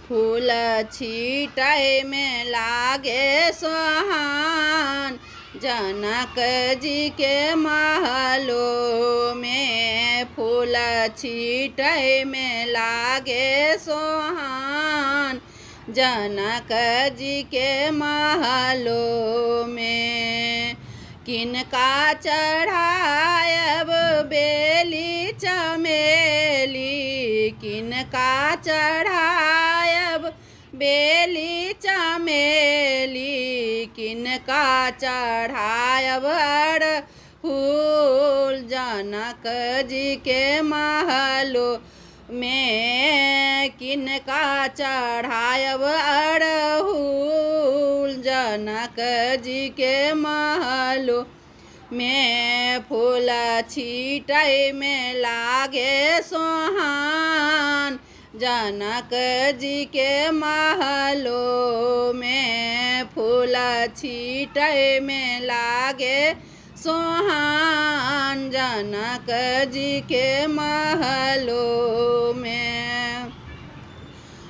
फूल छीटै में लागे सोहान। जनक जी के महलों में फूल छीटै में लागे सोहान। जनक जी के महलों में किनका चढ़ायब बेली चमेली। किनका चढ़ायब बेली चमेली। किनका चढ़ायब अड़हुल। जनक जी के महलों में किनका चढ़ायब अड़हुल। जनक जी के महलों में फूल छीटै में लागे सोहान। जनक जी के महलों में फूल छीटै में लागे सोहान। जनक जी के महलों में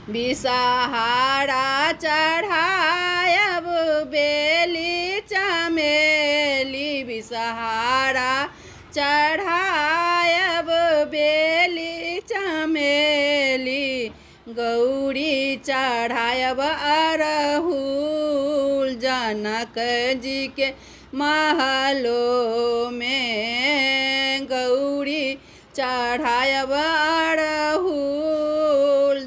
बिषहारा चढ़ायब बेली चमेली। बिषहारा चढ़ायब बेली चमेली। गौरी चढ़ायब अड़हुल। जनक जी के महलों में गौरी चढ़ायब अड़हुल।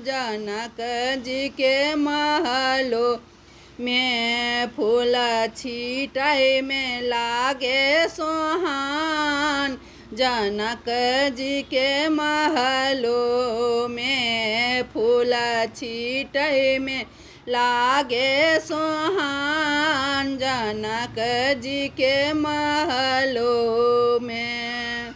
जनक जी के महलों में फूल छीटै में लागे सोहान। जनक जी के महलों में फूल छीटै में लागे सोहान। जनक जी के महलों में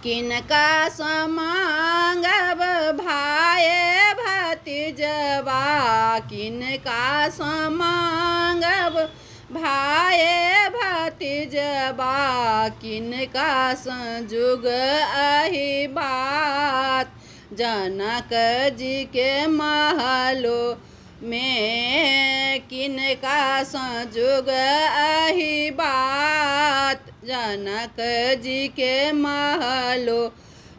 किनका समांगब भाये भतीजवा। किनका समांगब भाये भतीजवा। किनका संजुग अहि बात। जनक जी के महलों में किनका संजुग अहि बात। जनक जी के महलों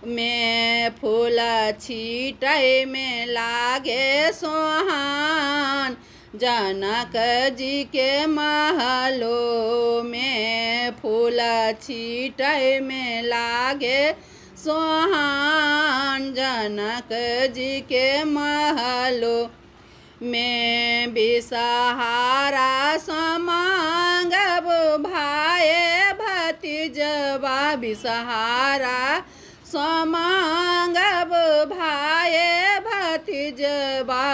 में फूल छीटै में लागे सोहान। जनक जी के महलों में फूल छीटै में लागे सोहान। जनक जी के महलों में बिषहारा समांगब भाये भतीजवा। बिषहारा समांगब भाये भतीजवा।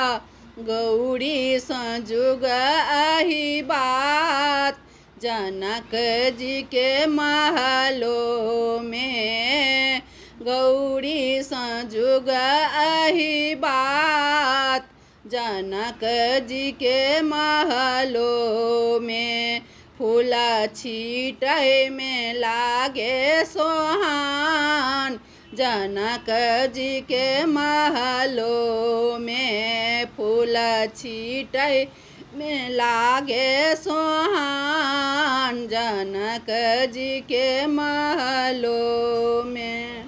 गौरी संजुग अहि बात। जनक जी के महलों में गौरी संजुग अहि बात। जनक जी के महलों में फूल छीटै में लागे सोहान। जनक जी के महलों में फूल छीटै में लागे सोहान। जनक जी के महलों में।